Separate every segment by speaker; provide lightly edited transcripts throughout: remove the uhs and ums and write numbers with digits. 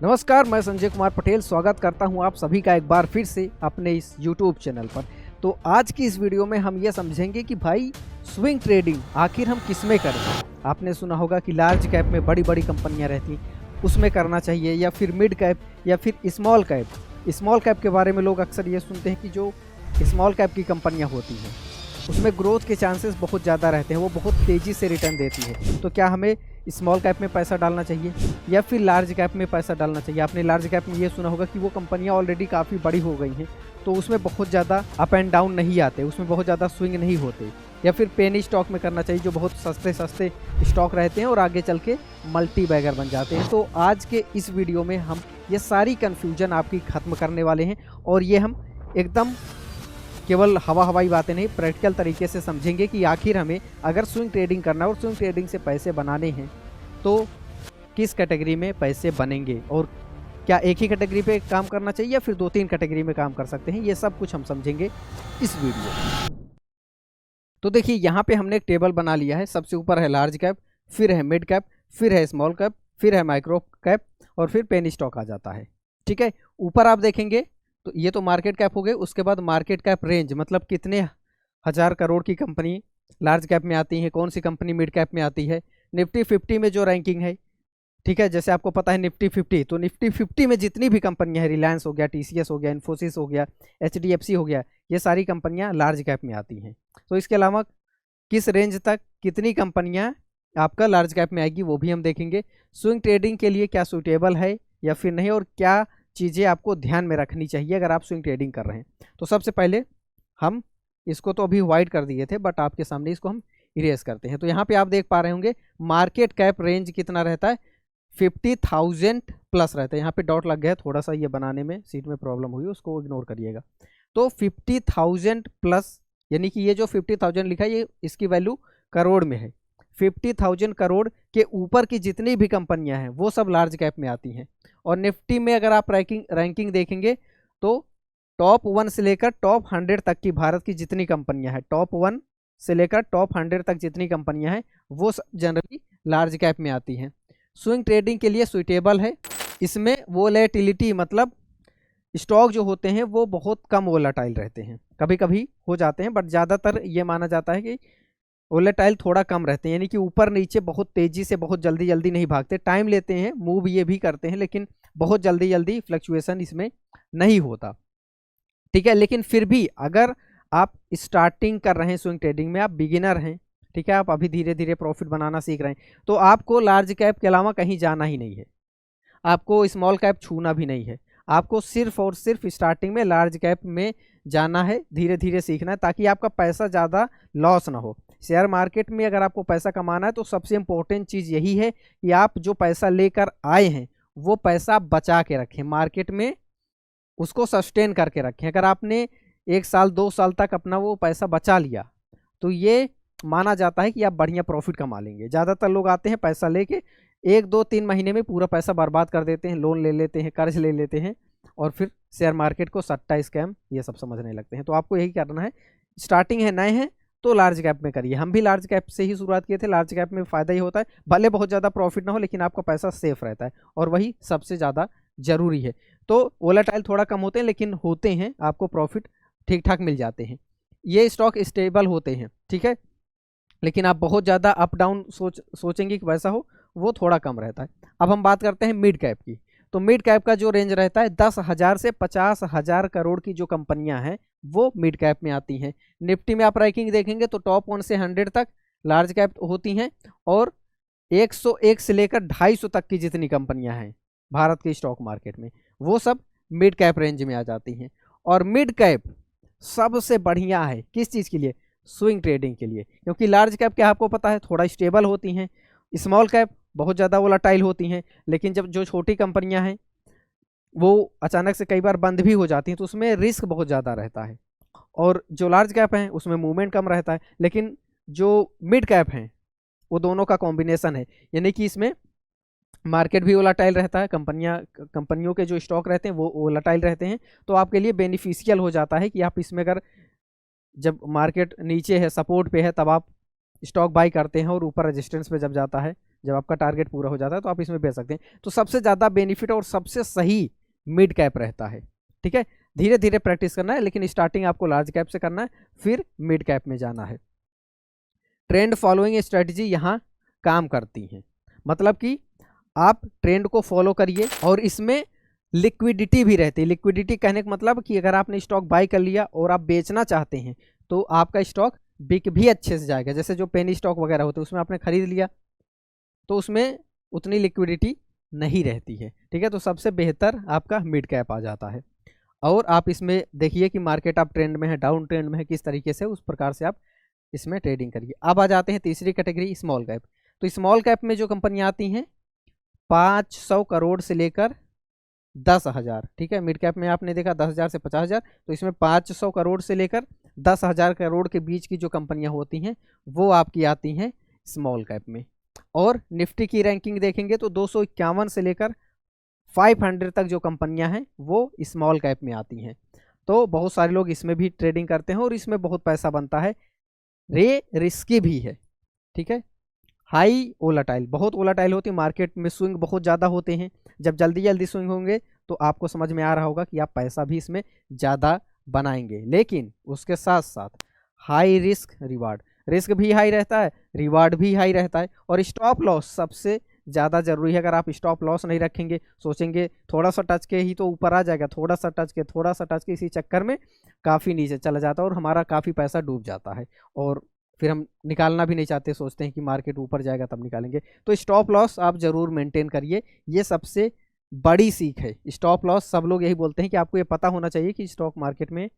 Speaker 1: नमस्कार, मैं संजय कुमार पटेल स्वागत करता हूं आप सभी का एक बार फिर से अपने इस YouTube चैनल पर। तो आज की इस वीडियो में हम ये समझेंगे कि भाई स्विंग ट्रेडिंग आखिर हम किस में करें। आपने सुना होगा कि लार्ज कैप में बड़ी बड़ी कंपनियां रहती हैं, उसमें करना चाहिए, या फिर मिड कैप या फिर स्मॉल कैप। स्मॉल कैप के बारे में लोग अक्सर ये सुनते हैं कि जो स्मॉल कैप की कंपनियाँ होती हैं उसमें ग्रोथ के चांसेस बहुत ज़्यादा रहते हैं, वो बहुत तेज़ी से रिटर्न देती है। तो क्या हमें स्मॉल कैप में पैसा डालना चाहिए या फिर लार्ज कैप में पैसा डालना चाहिए? आपने लार्ज कैप में ये सुना होगा कि वो कंपनियां ऑलरेडी काफ़ी बड़ी हो गई हैं, तो उसमें बहुत ज़्यादा अप एंड डाउन नहीं आते, उसमें बहुत ज़्यादा स्विंग नहीं होते। या फिर पेनी स्टॉक में करना चाहिए जो बहुत सस्ते सस्ते स्टॉक रहते हैं और आगे चल के मल्टी बैगर बन जाते हैं। तो आज के इस वीडियो में हम ये सारी कन्फ्यूजन आपकी ख़त्म करने वाले हैं और ये हम एकदम केवल हवाई बातें नहीं, प्रैक्टिकल तरीके से समझेंगे कि आखिर हमें अगर स्विंग ट्रेडिंग करना है और स्विंग ट्रेडिंग से पैसे बनाने हैं तो किस कैटेगरी में पैसे बनेंगे, और क्या एक ही कैटेगरी पे काम करना चाहिए या फिर 2-3 कैटेगरी में काम कर सकते हैं। ये सब कुछ हम समझेंगे इस वीडियो में। तो देखिए, यहाँ पे हमने एक टेबल बना लिया है। सबसे ऊपर है लार्ज कैप, फिर है मिड कैप, फिर है स्मॉल कैप, फिर है माइक्रो कैप और फिर पेनी स्टॉक आ जाता है। ठीक है, ऊपर आप देखेंगे तो ये तो मार्केट कैप हो गए। उसके बाद मार्केट कैप रेंज, मतलब कितने हज़ार करोड़ की कंपनी लार्ज कैप में आती है, कौन सी कंपनी मिड कैप में आती है। निफ्टी 50 में जो रैंकिंग है, ठीक है, जैसे आपको पता है निफ्टी 50, तो निफ्टी 50 में जितनी भी कंपनियां हैं, रिलायंस हो गया, टीसीएस हो गया, इन्फोसिस हो गया, एचडीएफसी हो गया, ये सारी कंपनियां लार्ज कैप में आती हैं। तो इसके अलावा किस रेंज तक कितनी कंपनियां आपका लार्ज कैप में आएगी वो भी हम देखेंगे। स्विंग ट्रेडिंग के लिए क्या सूटेबल है या फिर नहीं, और क्या चीज़ें आपको ध्यान में रखनी चाहिए अगर आप स्विंग ट्रेडिंग कर रहे हैं। तो सबसे पहले हम इसको तो अभी वाइड कर दिए थे, बट आपके सामने इसको हम इरेज करते हैं। तो यहाँ पे आप देख पा रहे होंगे मार्केट कैप रेंज कितना रहता है, 50,000 प्लस रहता है। यहाँ पे डॉट लग गया है, थोड़ा सा ये बनाने में सीट में प्रॉब्लम हुई, उसको इग्नोर करिएगा। तो 50,000 प्लस, यानी कि ये जो 50,000 लिखा है ये इसकी वैल्यू करोड़ में है। 50,000 करोड़ के ऊपर की जितनी भी कंपनियां हैं वो सब लार्ज कैप में आती हैं। और निफ्टी में अगर आप रैंकिंग देखेंगे तो टॉप 1 से लेकर टॉप 100 तक की भारत की जितनी कंपनियां हैं, टॉप 1 से लेकर टॉप 100 तक जितनी कंपनियां हैं वो जनरली लार्ज कैप में आती हैं। स्विंग ट्रेडिंग के लिए सुइटेबल है। इसमें वोलेटिलिटी, मतलब स्टॉक जो होते हैं वो बहुत कम वोलेटाइल रहते हैं, कभी कभी हो जाते हैं, बट ज़्यादातर ये माना जाता है कि वोलेटाइल थोड़ा कम रहते हैं, यानी कि ऊपर नीचे बहुत तेज़ी से बहुत जल्दी जल्दी नहीं भागते, टाइम लेते हैं, मूव ये भी करते हैं, लेकिन बहुत जल्दी जल्दी फ्लक्चुएशन इसमें नहीं होता। ठीक है, लेकिन फिर भी अगर आप स्टार्टिंग कर रहे हैं स्विंग ट्रेडिंग में, आप बिगिनर हैं, ठीक है, आप अभी धीरे धीरे प्रॉफिट बनाना सीख रहे हैं, तो आपको लार्ज कैप के अलावा कहीं जाना ही नहीं है, आपको स्मॉल कैप छूना भी नहीं है। आपको सिर्फ और सिर्फ स्टार्टिंग में लार्ज कैप में जाना है, धीरे धीरे सीखना है, ताकि आपका पैसा ज़्यादा लॉस ना हो। शेयर मार्केट में अगर आपको पैसा कमाना है तो सबसे इम्पोर्टेंट चीज़ यही है कि आप जो पैसा लेकर आए हैं वो पैसा बचा के रखें, मार्केट में उसको सस्टेन करके रखें। अगर आपने 1 साल 2 साल तक अपना वो पैसा बचा लिया तो ये माना जाता है कि आप बढ़िया प्रॉफिट कमा लेंगे। ज़्यादातर लोग आते हैं पैसा लेके 1-2-3 महीने में पूरा पैसा बर्बाद कर देते हैं, लोन ले लेते हैं, कर्ज ले लेते हैं और फिर शेयर मार्केट को सट्टा स्कैम ये सब समझने लगते हैं। तो आपको यही करना है, स्टार्टिंग है, नए हैं तो लार्ज कैप में करिए। हम भी लार्ज कैप से ही शुरुआत किए थे, लार्ज कैप में फ़ायदा ही होता है, भले बहुत ज़्यादा प्रॉफिट ना हो लेकिन आपका पैसा सेफ रहता है और वही सबसे ज़्यादा ज़रूरी है। तो वोलेटाइल थोड़ा कम होते हैं लेकिन होते हैं, आपको प्रॉफिट ठीक ठाक मिल जाते हैं। ये स्टॉक स्टेबल होते हैं, ठीक है, लेकिन आप बहुत ज़्यादा अप डाउन सोचेंगे कि वैसा हो, वो थोड़ा कम रहता है। अब हम बात करते हैं मिड कैप की। तो मिड कैप का जो रेंज रहता है 10,000 से 50,000 करोड़ की जो कंपनियां हैं वो मिड कैप में आती हैं। निफ्टी में आप रैंकिंग देखेंगे तो टॉप 1 से 100 तक लार्ज कैप होती हैं और 101 से लेकर 250 तक की जितनी कंपनियां हैं भारत के स्टॉक मार्केट में वो सब मिड कैप रेंज में आ जाती हैं। और मिड कैप सबसे बढ़िया है किस चीज़ के लिए? स्विंग ट्रेडिंग के लिए, क्योंकि लार्ज कैप क्या आपको पता है थोड़ा स्टेबल होती हैं, स्मॉल कैप बहुत ज़्यादा वोलेटाइल होती हैं, लेकिन जब जो छोटी कंपनियां हैं वो अचानक से कई बार बंद भी हो जाती हैं तो उसमें रिस्क बहुत ज़्यादा रहता है। और जो लार्ज कैप हैं उसमें मूवमेंट कम रहता है, लेकिन जो मिड कैप हैं वो दोनों का कॉम्बिनेशन है, यानी कि इसमें मार्केट भी वोलेटाइल रहता है, कंपनियों के जो स्टॉक रहते हैं वो वोलेटाइल रहते हैं, तो आपके लिए बेनिफिशियल हो जाता है कि आप इसमें अगर जब मार्केट नीचे है, सपोर्ट पे है, तब आप स्टॉक बाई करते हैं और ऊपर रेजिस्टेंस पे जब जाता है जब आपका टारगेट पूरा हो जाता है तो आप इसमें बेच सकते हैं। तो सबसे ज़्यादा बेनिफिट और सबसे सही मिड कैप रहता है। ठीक है, धीरे धीरे प्रैक्टिस करना है, लेकिन स्टार्टिंग आपको लार्ज कैप से करना है, फिर मिड कैप में जाना है। ट्रेंड फॉलोइंग स्ट्रेटजी यहाँ काम करती हैं, मतलब कि आप ट्रेंड को फॉलो करिए और इसमें लिक्विडिटी भी रहती है। लिक्विडिटी कहने का मतलब कि अगर आपने स्टॉक बाय कर लिया और आप बेचना चाहते हैं तो आपका स्टॉक बिक भी अच्छे से जाएगा। जैसे जो पेनी स्टॉक वगैरह होते हैं उसमें आपने खरीद लिया तो उसमें उतनी लिक्विडिटी नहीं रहती है। ठीक है, तो सबसे बेहतर आपका मिड कैप आ जाता है। और आप इसमें देखिए कि मार्केट आप ट्रेंड में है, डाउन ट्रेंड में है, किस तरीके से, उस प्रकार से आप इसमें ट्रेडिंग करिए। अब आ जाते हैं तीसरी कैटेगरी, स्मॉल कैप। तो स्मॉल कैप में जो कंपनियां आती हैं 500 करोड़ से लेकर 10,000। ठीक है, मिड कैप में आपने देखा 10,000 से 50,000, तो इसमें 500 करोड़ से लेकर 10,000 करोड़ के बीच की जो कंपनियां होती हैं वो आपकी आती हैं स्मॉल कैप में। और निफ्टी की रैंकिंग देखेंगे तो 251 से लेकर 500 तक जो कंपनियां हैं वो स्मॉल कैप में आती हैं। तो बहुत सारे लोग इसमें भी ट्रेडिंग करते हैं और इसमें बहुत पैसा बनता है। रिस्की भी है। ठीक है, हाई ओलाटाइल, बहुत ओलाटाइल होती है, मार्केट में स्विंग बहुत ज़्यादा होते हैं। जब जल्दी जल्दी स्विंग होंगे तो आपको समझ में आ रहा होगा कि आप पैसा भी इसमें ज़्यादा बनाएंगे, लेकिन उसके साथ साथ हाई रिस्क रिवार्ड, रिस्क भी हाई रहता है, रिवार्ड भी हाई रहता है। और स्टॉप लॉस सबसे ज़्यादा ज़रूरी है। अगर आप स्टॉप लॉस नहीं रखेंगे, सोचेंगे थोड़ा सा टच के ही तो ऊपर आ जाएगा, थोड़ा सा टच के, थोड़ा सा टच के, इसी चक्कर में काफ़ी नीचे चला जाता है और हमारा काफ़ी पैसा डूब जाता है और फिर हम निकालना भी नहीं चाहते, सोचते हैं कि मार्केट ऊपर जाएगा तब निकालेंगे। तो स्टॉप लॉस आप ज़रूर मेंटेन करिए, ये सबसे बड़ी सीख है। स्टॉप लॉस सब लोग यही बोलते हैं कि आपको ये पता होना चाहिए कि स्टॉक मार्केट में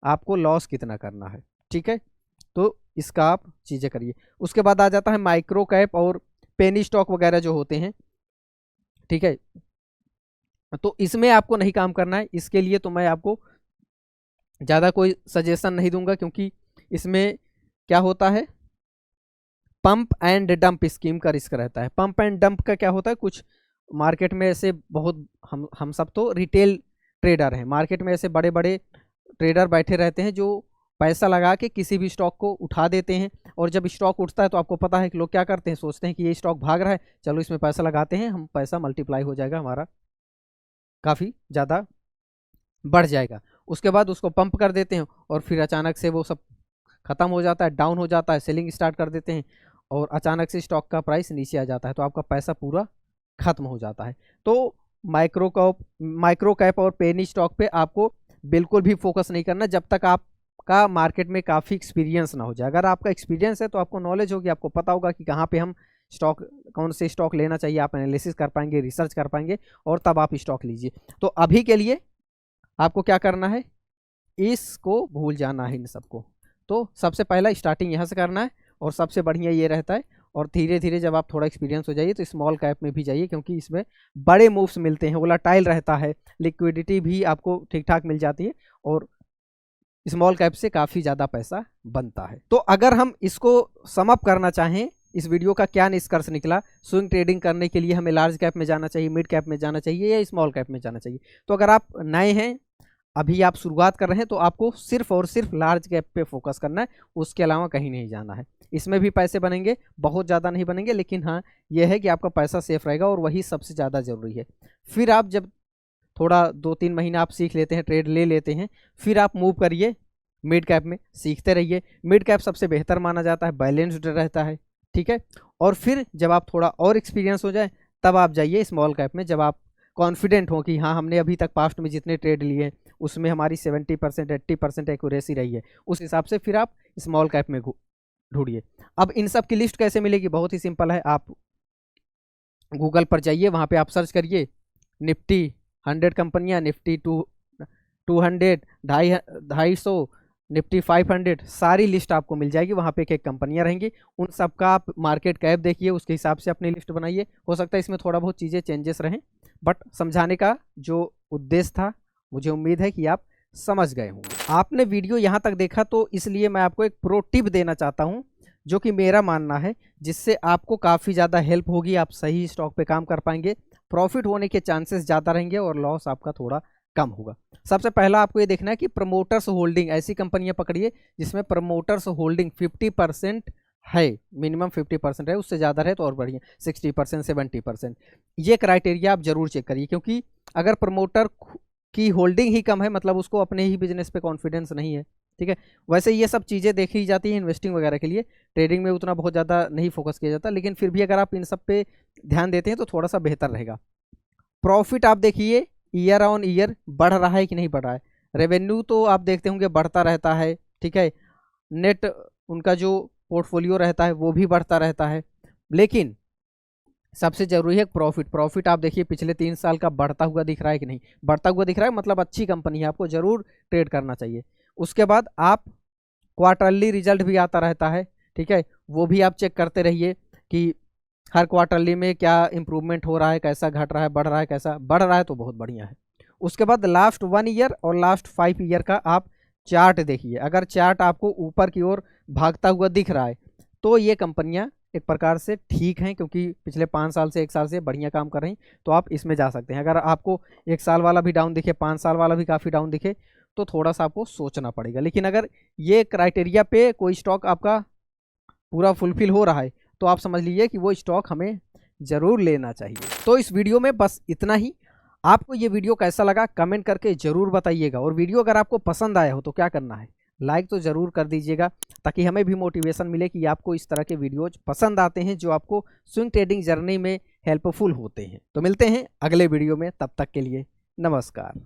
Speaker 1: आपको लॉस कितना करना है। ठीक है, तो इसका आप चीज़ें करिए। उसके बाद आ जाता है माइक्रो कैप और पेनी स्टॉक वगैरह जो होते हैं। ठीक है, तो इसमें आपको नहीं काम करना है। इसके लिए तो मैं आपको ज़्यादा कोई सजेशन नहीं दूंगा, क्योंकि इसमें क्या होता है, पंप एंड डंप स्कीम का रिस्क रहता है। पंप एंड डंप का क्या होता है, कुछ मार्केट में ऐसे बहुत, हम सब तो रिटेल ट्रेडर हैं, मार्केट में ऐसे बड़े बड़े ट्रेडर बैठे रहते हैं जो पैसा लगा के किसी भी स्टॉक को उठा देते हैं। और जब स्टॉक उठता है तो आपको पता है कि लोग क्या करते हैं, सोचते हैं कि ये स्टॉक भाग रहा है, चलो इसमें पैसा लगाते हैं, हम पैसा मल्टीप्लाई हो जाएगा, हमारा काफ़ी ज़्यादा बढ़ जाएगा। उसके बाद उसको पंप कर देते हैं और फिर अचानक से वो सब खत्म हो जाता है, डाउन हो जाता है, सेलिंग स्टार्ट कर देते हैं और अचानक से स्टॉक का प्राइस नीचे आ जाता है, तो आपका पैसा पूरा खत्म हो जाता है। तो माइक्रो कैप और पेनी स्टॉक पे आपको बिल्कुल भी फोकस नहीं करना जब तक आपका मार्केट में काफ़ी एक्सपीरियंस ना हो जाए। अगर आपका एक्सपीरियंस है तो आपको नॉलेज होगी, आपको पता होगा कि कहाँ पे हम स्टॉक, कौन से स्टॉक लेना चाहिए, आप एनालिसिस कर पाएंगे, रिसर्च कर पाएंगे और तब आप स्टॉक लीजिए। तो अभी के लिए आपको क्या करना है, इसको भूल जाना है इन सबको। तो सबसे पहला स्टार्टिंग यहाँ से करना है और सबसे बढ़िया ये रहता है। और धीरे धीरे जब आप थोड़ा एक्सपीरियंस हो जाइए तो स्मॉल कैप में भी जाइए, क्योंकि इसमें बड़े मूव्स मिलते हैं, वोलेटाइल रहता है, लिक्विडिटी भी आपको ठीक ठाक मिल जाती है और स्मॉल कैप से काफ़ी ज़्यादा पैसा बनता है। तो अगर हम इसको समअप करना चाहें, इस वीडियो का क्या निष्कर्ष निकला, स्विंग ट्रेडिंग करने के लिए हमें लार्ज कैप में जाना चाहिए, मिड कैप में जाना चाहिए या स्मॉल कैप में जाना चाहिए। तो अगर आप नए हैं, अभी आप शुरुआत कर रहे हैं, तो आपको सिर्फ और सिर्फ लार्ज कैप पे फोकस करना है, उसके अलावा कहीं नहीं जाना है। इसमें भी पैसे बनेंगे, बहुत ज़्यादा नहीं बनेंगे, लेकिन हाँ यह है कि आपका पैसा सेफ रहेगा और वही सबसे ज़्यादा ज़रूरी है। फिर आप जब थोड़ा 2-3 महीना आप सीख लेते हैं, ट्रेड ले लेते हैं, फिर आप मूव करिए मिड कैप में, सीखते रहिए। मिड कैप सबसे बेहतर माना जाता है, बैलेंस्ड रहता है। ठीक है, और फिर जब आप थोड़ा और एक्सपीरियंस हो जाए तब आप जाइए स्मॉल कैप में, जब आप कॉन्फिडेंट हो कि हाँ हमने अभी तक पास्ट में जितने ट्रेड लिए हैं उसमें हमारी 70% 80% एक्यूरेसी रही है, उस हिसाब से फिर आप स्मॉल कैप में ढूंढिए। अब इन सब की लिस्ट कैसे मिलेगी, बहुत ही सिंपल है। आप गूगल पर जाइए, वहाँ पे आप सर्च करिए निफ्टी 100 कंपनियाँ, निफ्टी 200, 250, निफ्टी 500, सारी लिस्ट आपको मिल जाएगी। वहाँ पे एक एक कंपनियाँ रहेंगी, उन सब का आप मार्केट कैप देखिए, उसके हिसाब से अपनी लिस्ट बनाइए। हो सकता है इसमें थोड़ा बहुत चीज़ें चेंजेस रहें, बट समझाने का जो उद्देश्य था, मुझे उम्मीद है कि आप समझ गए होंगे। आपने वीडियो यहाँ तक देखा तो इसलिए मैं आपको एक प्रो टिप देना चाहता हूँ, जो कि मेरा मानना है, जिससे आपको काफ़ी ज़्यादा हेल्प होगी, आप सही स्टॉक पे काम कर पाएंगे, प्रॉफिट होने के चांसेस ज़्यादा रहेंगे और लॉस आपका थोड़ा कम होगा। सबसे पहला आपको ये देखना है कि प्रमोटर्स होल्डिंग, ऐसी कंपनियां पकड़िए जिसमें प्रमोटर्स होल्डिंग 50% है, मिनिमम 50% है, उससे ज़्यादा है तो और बढ़िया, 60%, 70%। ये क्राइटेरिया आप जरूर चेक करिए, क्योंकि अगर प्रमोटर की होल्डिंग ही कम है मतलब उसको अपने ही बिजनेस पे कॉन्फिडेंस नहीं है। ठीक है, वैसे ये सब चीज़ें देखी जाती हैं इन्वेस्टिंग वगैरह के लिए, ट्रेडिंग में उतना बहुत ज़्यादा नहीं फोकस किया जाता, लेकिन फिर भी अगर आप इन सब पे ध्यान देते हैं तो थोड़ा सा बेहतर रहेगा। प्रॉफिट आप देखिए ईयर ऑन ईयर बढ़ रहा है कि नहीं बढ़ रहा है। रेवेन्यू तो आप देखते होंगे बढ़ता रहता है। ठीक है, नेट उनका जो पोर्टफोलियो रहता है वो भी बढ़ता रहता है, लेकिन सबसे जरूरी है प्रॉफिट। प्रॉफिट आप देखिए पिछले 3 साल का बढ़ता हुआ दिख रहा है कि नहीं, बढ़ता हुआ दिख रहा है मतलब अच्छी कंपनी है, आपको जरूर ट्रेड करना चाहिए। उसके बाद आप क्वार्टरली रिजल्ट भी आता रहता है। ठीक है, वो भी आप चेक करते रहिए कि हर क्वार्टरली में क्या इंप्रूवमेंट हो रहा है, कैसा घट रहा है, बढ़ रहा है, कैसा बढ़ रहा है तो बहुत बढ़िया है। उसके बाद लास्ट 1 ईयर और लास्ट 5 ईयर का आप चार्ट देखिए। अगर चार्ट आपको ऊपर की ओर भागता हुआ दिख रहा है तो ये कंपनियां एक प्रकार से ठीक हैं, क्योंकि पिछले 5 साल से 1 साल से बढ़िया काम कर रही हैं, तो आप इसमें जा सकते हैं। अगर आपको 1 साल वाला भी डाउन दिखे, 5 साल वाला भी काफ़ी डाउन दिखे, तो थोड़ा सा आपको सोचना पड़ेगा। लेकिन अगर ये क्राइटेरिया पे कोई स्टॉक आपका पूरा फुलफिल हो रहा है तो आप समझ लीजिए कि वो स्टॉक हमें ज़रूर लेना चाहिए। तो इस वीडियो में बस इतना ही। आपको ये वीडियो कैसा लगा कमेंट करके ज़रूर बताइएगा, और वीडियो अगर आपको पसंद आया हो तो क्या करना है, लाइक तो ज़रूर कर दीजिएगा, ताकि हमें भी मोटिवेशन मिले कि आपको इस तरह के वीडियोज पसंद आते हैं जो आपको स्विंग ट्रेडिंग जर्नी में हेल्पफुल होते हैं। तो मिलते हैं अगले वीडियो में, तब तक के लिए नमस्कार।